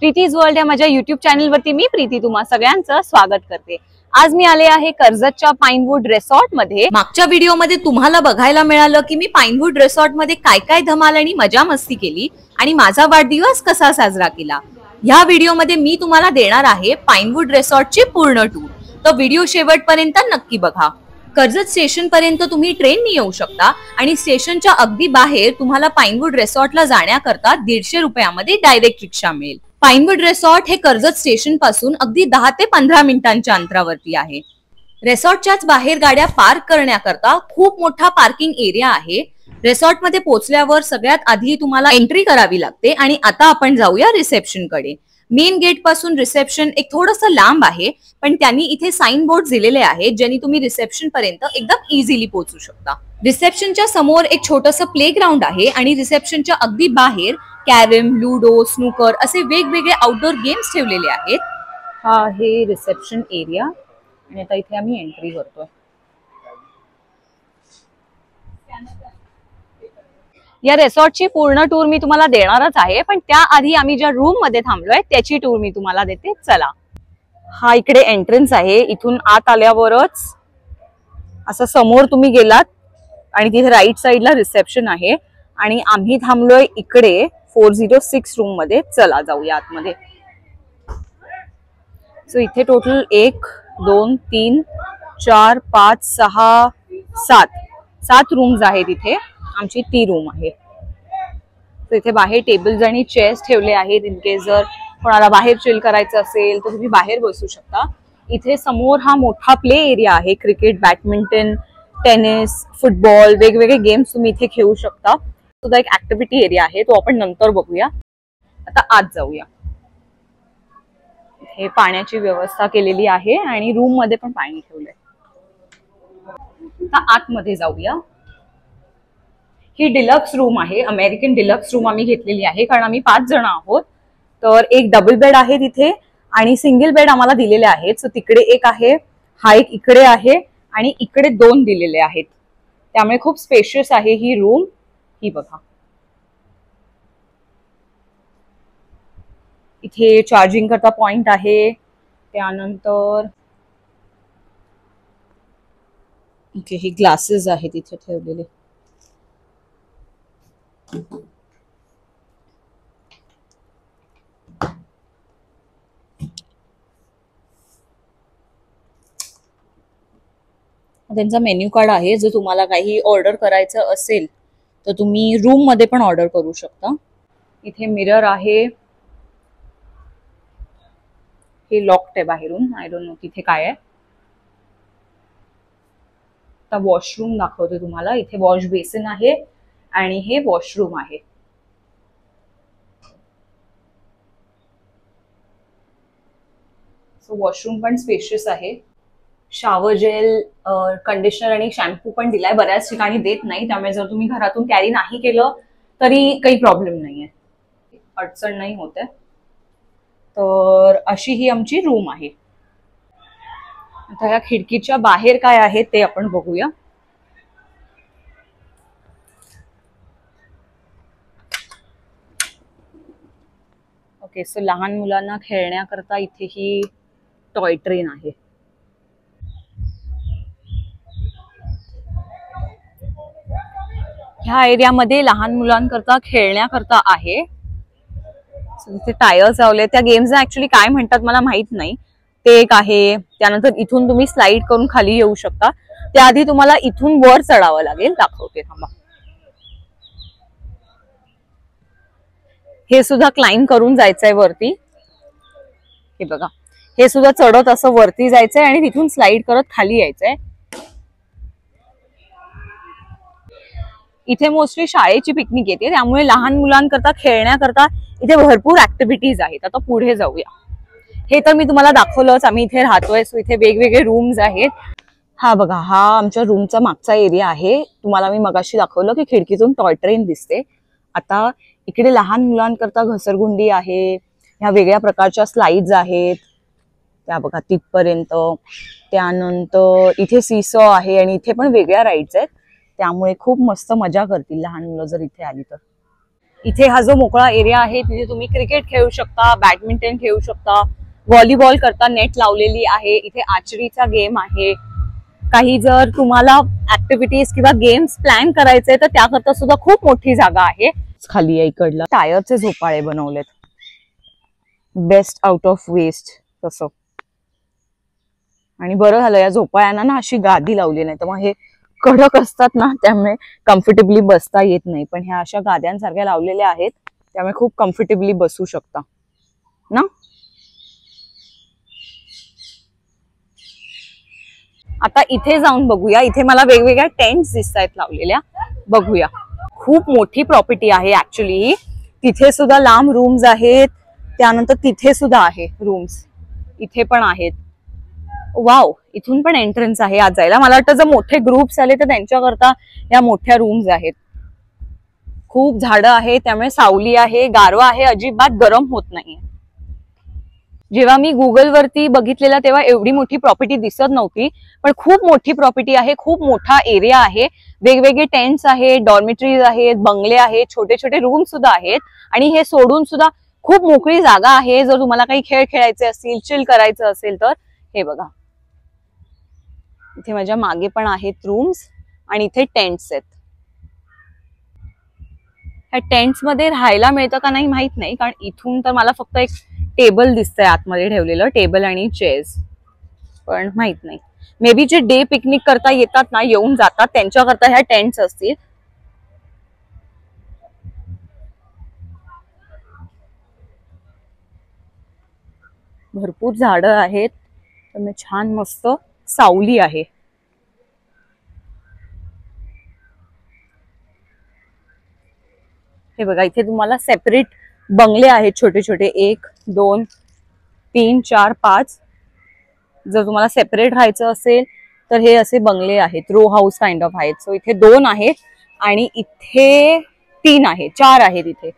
प्रीतीज world या माझ्या YouTube चॅनलवरती मी प्रीती तुम्हा सगळ्यांचं स्वागत करते। आज मी आले आहे कर्जतच्या पाइनवुड रिसॉर्ट मध्ये। मागच्या व्हिडिओ मध्ये तुम्हाला बघायला मिळालं की मी पाइनवुड रिसॉर्ट मध्ये काय काय धमाल आणि मजा मस्ती केली आणि माझा वाढदिवस कसा साजरा केला। या व्हिडिओ मध्ये मी तुम्हाला देणार आहे पाइनवुड रिसॉर्टची पूर्ण टूर, तर व्हिडिओ शेवटपर्यंत नक्की बघा। कर्जत स्टेशन पर्यंत तुम्ही ट्रेननी येऊ शकता आणि स्टेशनच्या अगदी बाहेर तुम्हाला पाइनवुड रिसॉर्टला जाण्याकरता 150 रुपयामध्ये डायरेक्ट रिक्षा मिळेल। पाइनवुड रिसॉर्ट हे कर्जत स्टेशन पासून अगदी 10 ते 15 मिनिटांच्या अंतरावरती आहे। रिसॉर्टच्याच बाहेर गाड्या पार्क करण्याकरता खूप मोठा पार्किंग एरिया आहे। रिसॉर्ट मध्ये पोहोचल्यावर सगळ्यात आधी तुम्हाला एंट्री करावी लागते आणि आता आपण जाऊया रिसेप्शन कडे। मेन गेट पासून रिसेप्शन एक थोडंसं लांब आहे, पण त्यांनी इथे साइन बोर्ड दिलेले आहेत ज्यांनी तुम्ही रिसेप्शन पर्यंत एकदम इझिली पोहोचू शकता। रिसेप्शनच्या समोर एक छोटंसं प्लेग्राउंड आहे आणि रिसेप्शनच्या अगदी बाहेर कॅरम, लुडो, स्नूकर असे वेगवेगळे आउटडोर गेम्स ठेवलेले आहेत। हा आहे रिसेप्शन एरिया आणि आता इथे आम्ही एंट्री करतोय। या रिसॉर्टची पूर्ण टूर मी तुम्हाला देणारच आहे, पण त्याआधी आम्ही ज्या रूम मध्ये थांबलोय त्याची टूर मी तुम्हाला देते। चला, हा इकडे एंट्रन्स आहे। इथून आत आल्यावरच असं समोर तुम्ही गेलात आणि तिथे राईट साइडला रिसेप्शन आहे आणि आम्ही थांबलोय इकडे 406 रूम मध्ये। चला जाऊया आतमध्ये। सो इथे टोटल 1 2 3 4 5 6 7 रूम्स आहेत। इथे आमची ती रूम आहे। तर इथे बाहेर टेबल्स आणि चेअर्स ठेवले आहेत। इन केस जर कोणाला बाहेर चिल करायचं असेल तर तुम्ही बाहेर बसू शकता। इथे समोर हा मोठा प्ले एरिया आहे। क्रिकेट, बॅडमिंटन, टेनिस, फुटबॉल वेगवेगळे गेम्स तुम्ही इथे खेळू शकता। सुद्धा एक ऍक्टिव्हिटी एरिया आहे, तो आपण नंतर बघूया। आता आत जाऊया। हे पाण्याची व्यवस्था केलेली आहे आणि रूम मध्ये पण पाणी ठेवलंय। आता आतमध्ये जाऊया। ही डिलक्स रूम आहे। अमेरिकन डिलक्स रूम आम्ही घेतलेली आहे कारण आम्ही 5 जण आहोत। तर एक डबल बेड आहे तिथे आणि सिंगल बेड आम्हाला दिलेले आहेत। सो तिकडे एक आहे, हा एक इकडे आहे आणि इकडे 2 दिलेले आहेत। त्यामुळे खूप स्पेशियस आहे ही रूम। ही बघा, इथे चार्जिंग करता पॉइंट आहे। त्यानंतर ओके, हे ग्लासेस आहेत इथे ठेवलेले। त्यांचा मेन्यू कार्ड आहे। जर तुम्हाला काही ऑर्डर करायचं असेल तर तुम्ही रूम मध्ये पण ऑर्डर करू शकता। इथे मिरर आहे। हे लॉक्ड आहे बाहेरून, आय डोंट नो तिथे काय आहे। आता वॉशरूम दाखवते तुम्हाला। इथे वॉश बेसिन आहे आणि हे वॉशरूम आहे। सो वॉशरूम पण स्पेशियस आहे। शॉवर जेल, कंडिशनर आणि शॅम्पू पण दिलाय। बऱ्याच ठिकाणी देत नाही, त्यामुळे जर तुम्ही घरातून कॅरी नाही केलं तरी काही प्रॉब्लेम नाहीये, अडचण नाही होते। तर अशी ही आमची रूम आहे। आता या खिडकीच्या बाहेर काय आहे ते आपण बघूया। ओके, सो लहान मुलांना खेळण्याकरता इथे ही टॉय ट्रेन आहे। ह्या एरियामध्ये लहान मुलांकरता खेळण्याकरता आहे। तिथे टायर्स लावले। त्या गेम्स ऍक्च्युअली काय म्हणतात मला माहित नाही, ते एक आहे। त्यानंतर इथून तुम्ही स्लाइड करून खाली येऊ शकता। त्याआधी तुम्हाला इथून वर चढावं लागेल। दाखवते थांबा। हे सुद्धा क्लाइंब करून जायचंय वरती। हे बघा, हे सुद्धा चढत असं वरती जायचंय आणि तिथून स्लाइड करत खाली यायचंय। इथे मोस्टली शाळेची पिकनिक येते, त्यामुळे लहान मुलांकरता खेळण्याकरता इथे भरपूर ऍक्टिव्हिटीज आहेत। आता पुढे जाऊया। हे तर मी तुम्हाला दाखवलंच, आम्ही इथे राहतोय। सो इथे वेगवेगळे रूम्स आहेत। हा बघा, हा आमच्या रूमचा मागचा एरिया आहे। तुम्हाला मी मगाशी दाखवलं की खिडकीतून टॉय ट्रेन दिसते। आता इकडे लहान मुलांकरता घसरगुंडी आहे, ह्या वेगळ्या प्रकारच्या स्लाइड्स आहेत त्या बघा तिथपर्यंत। त्यानंतर इथे सीसॉ आहे आणि इथे पण वेगळ्या राईड्स आहेत, त्यामुळे खूप मस्त मजा करतील लहान मुलं जर इथे आली तर। इथे हा जो मोकळा एरिया आहे तिथे तुम्ही क्रिकेट खेळू शकता, बॅडमिंटन खेळू शकता, व्हॉलीबॉल करता नेट लावलेली आहे. इथे आर्चरीचा गेम आहे. काही जर तुम्हाला ऍक्टिव्हिटीज किंवा गेम्स प्लॅन करायचे तर त्याकरता सुद्धा खूप मोठी जागा आहे. खाली आहे इकडला टायरचे झोपाळे बनवलेत, बेस्ट आउट ऑफ वेस्ट तसं. आणि बरं झालं या झोपाळ्यांना ना अशी गादी लावली नाही तर मग हे कडक असतात ना, त्यामुळे कम्फर्टेबली बसता येत नाही. पण ह्या अशा गाद्यांसारख्या लावलेल्या आहेत त्यामुळे खूप कम्फर्टेबली बसू शकता ना. आता इथे जाऊन बघूया. इथे मला वेगवेगळ्या टेंट्स दिसत आहेत लावलेल्या, बघूया. खूप मोठी प्रॉपर्टी आहे ऍक्च्युली. तिथे सुद्धा लांब रूम्स आहेत, त्यानंतर तिथे सुद्धा आहे रूम्स, इथे पण आहेत. वाव, इथून पण एंट्रन्स आहे आज जायला. मला वाटतं जर मोठे ग्रुप्स आले तर त्यांच्याकरता या मोठ्या रूम्स आहेत. खूप झाडं आहे त्यामुळे सावली आहे, गारवा आहे, अजिबात गरम होत नाही. जेव्हा मी गुगलवरती बघितलेला तेव्हा एवढी मोठी प्रॉपर्टी दिसत नव्हती, पण खूप मोठी प्रॉपर्टी आहे, खूप मोठा एरिया आहे. वेगवेगळे टेंट्स आहेत, डॉर्मेटरीज आहेत, बंगले आहेत, छोटे छोटे रूम सुद्धा आहेत. आणि हे सोडून सुद्धा खूप मोकळी जागा आहे. जर तुम्हाला काही खेळ खेळायचे असतील, चिल करायचं असेल तर हे बघा. इथे माझ्या मागे पण आहेत रूम्स आणि इथे टेंट्स आहेत. ह्या टेंट्स मध्ये राहायला मिळतं का नाही माहित नाही, कारण इथून तर मला फक्त एक टेबल दिसतंय आतमध्ये ठेवलेलं, टेबल आणि चेअर्स. पण माहित नाही, may B J day picnic करता येतात ना, येऊन जातात त्यांच्याकरता ह्या टेंट्स असतील. भरपूर झाडं आहेत, त्यामुळे छान मस्त सावली आहे. हे बघा, इथे तुम्हाला सेपरेट बंगले आहेत छोटे छोटे, 1 2 3 4 5. जर तुम्हाला सेपरेट राहायचं असेल तर हे असे बंगले आहेत, रो हाऊस काइंड ऑफ आहेत. सो इथे 2 आहेत आणि इथे 3 आहेत, 4 आहेत इथे.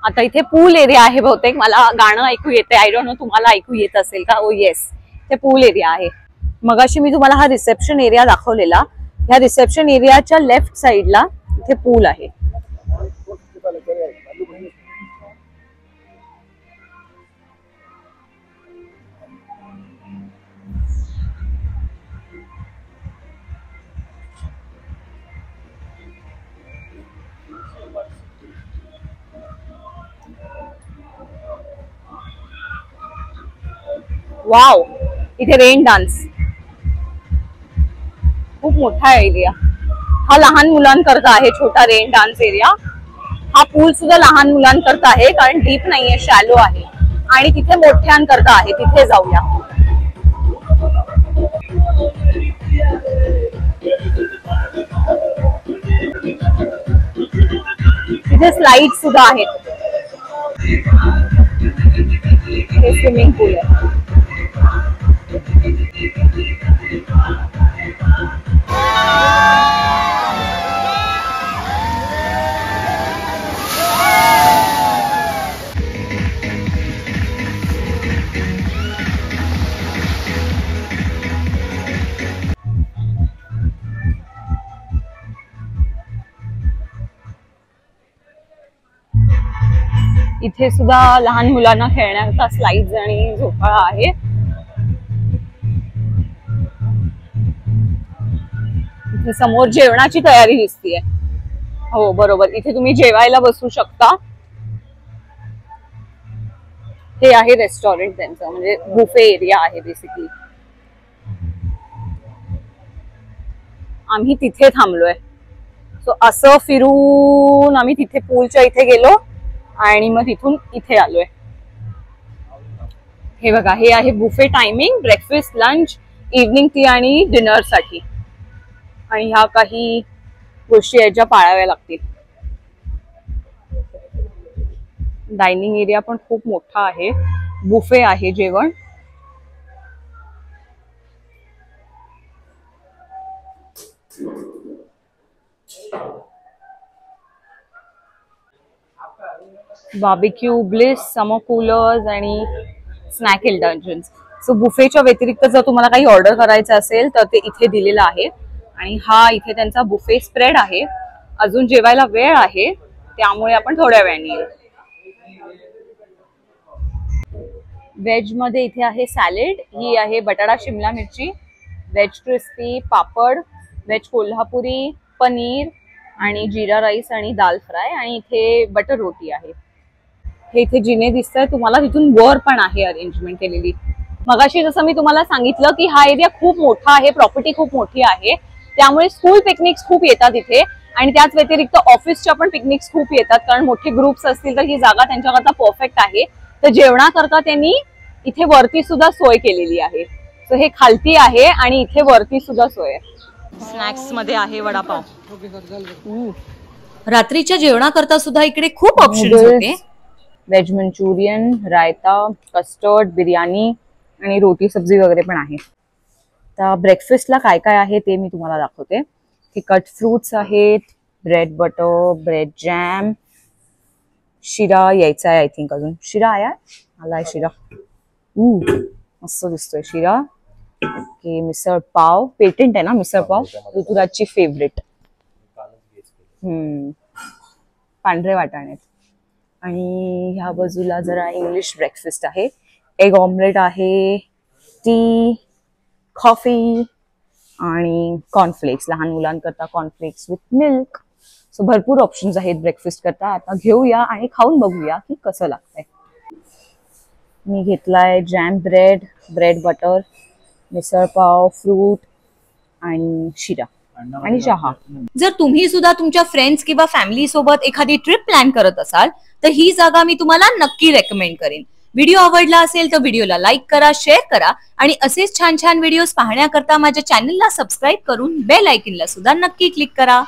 आता इथे पूल एरिया आहे बहुतेक, मला गाणं ऐकू येते. आय डोंट नो तुम्हाला ऐकू येत असेल का. ओ येस, ते पूल एरिया आहे. मगाशी मी तुम्हाला हा रिसेप्शन एरिया दाखवलेला, ह्या रिसेप्शन एरियाच्या लेफ्ट साइडला इथे पूल आहे. वाव, इथे रेन डान्स खूप मोठा एरिया. हा लहान मुलांकरता आहे, छोटा रेन डान्स एरिया. हा पूल सुद्धा लहान मुलांकरता आहे, कारण डीप नाहीये, शॅलो आहे. आणि तिथे मोठ्यांकरता आहे, तिथे जाऊया. तिथे स्लाइड सुद्धा आहेत. हे स्विमिंग पूल आहे. इथे सुद्धा लहान मुलांना खेळण्याचा स्लाइड्स आणि झोपाळा आहे. इथे समोर जेवणाची तयारी दिसतीये. हो बरोबर, इथे तुम्ही जेवायला बसू शकता. हे आहे रेस्टॉरंट त्यांचं, म्हणजे बुफे एरिया आहे बेसिकली. आम्ही तिथे थांबलोय. सो असं फिरून आम्ही तिथे पूलच्या इथे गेलो आणि मग तिथून इथे आलोय. हे बघा, हे आहे buffet timing, breakfast, lunch, evening T आणि डिनर साठी. आणि ह्या काही गोष्टी आहेत ज्या पाळाव्या लागतील. डायनिंग एरिया पण खूप मोठा आहे, बुफे आहे जेवण. बार्बिक्यू, ब्लिस, समर कूलर्स आणि स्नॅक इंडल्जन्स. सो बुफेच्या व्यतिरिक्त जर तुम्हाला काही ऑर्डर करायचं असेल तर ते इथे दिलेलं आहे. आणि हा इथे त्यांचा बुफे स्प्रेड आहे. अजून जेवायला वेळ आहे, त्यामुळे आपण थोड्या वेळाने येऊ. व्हेज मध्ये इथे आहे सॅलेड, ही आहे बटाटा शिमला मिरची, व्हेज क्रिस्पी, पापड, व्हेज कोल्हापुरी, पनीर आणि जीरा राईस आणि दाल फ्राय, आणि इथे बटर रोटी आहे. हे इथे जिने दिसतंय तुम्हाला, तिथून वर पण आहे अरेंजमेंट केलेली. मगाशी जसं मी तुम्हाला सांगितलं की हा एरिया खूप मोठा आहे, प्रॉपर्टी खूप मोठी आहे, त्यामुळे स्कूल पिकनिक्स खूप येतात इथे, आणि त्याच व्यतिरिक्त ऑफिसच्या पण पिकनिक्स खूप येतात, कारण मोठे ग्रुप्स असतील तर ही जागा त्यांच्याकरता परफेक्ट आहे. तर जेवणाकरता त्यांनी इथे वरती सुद्धा सोय केलेली आहे. सो हे खालती आहे आणि इथे वरती सुद्धा सोय आहे. स्नॅक्स मध्ये आहे वडापाव. रात्रीच्या जेवणाकरता सुद्धा इकडे खूप ऑप्शन्स होते. Veg Manchurian, raita, custard, biryani आणि रोटी सब्जी वगैरे पण आहे. तर ब्रेकफास्टला काय काय आहे ते मी तुम्हाला दाखवते. हे कट फ्रूट्स आहेत, ब्रेड बटर, ब्रेड जॅम, शिरा यायचा आहे, आय थिंक अजून शिरा आलाय शिरा. मस्त दिसतोय शिरा. ओके, मिसळ पाव, पेटेंट आहे ना मिसळ पाव, ऋतुराजची फेवरेट. पांढरे वाटाणे. आणि ह्या बाजूला जरा इंग्लिश ब्रेकफास्ट आहे. एग ऑमलेट आहे, टी, कॉफी आणि कॉर्नफ्लेक्स, लहान मुलांकरता कॉर्नफ्लेक्स विथ मिल्क. सो भरपूर ऑप्शन्स आहेत ब्रेकफास्ट करता. आता घेऊया आणि खाऊन बघूया की कसं लागतंय. मी घेतलाय jam bread, bread butter, misal pav, fruit आणि शिरा आणि चहा. जर तुम्ही सुद्धा तुमच्या फ्रेंड्स किंवा फॅमिली सोबत एखादी ट्रिप प्लॅन करत असाल तर ही जागा मी तुम्हाला नक्की रेकमेंड करेन. व्हिडिओ आवडला असेल तर व्हिडिओला लाईक करा, शेअर करा, आणि असेच छान छान व्हिडिओज पाहण्याकरता माझ्या चॅनलला सबस्क्राईब करून बेल आयकॉनला सुद्धा नक्की क्लिक करा.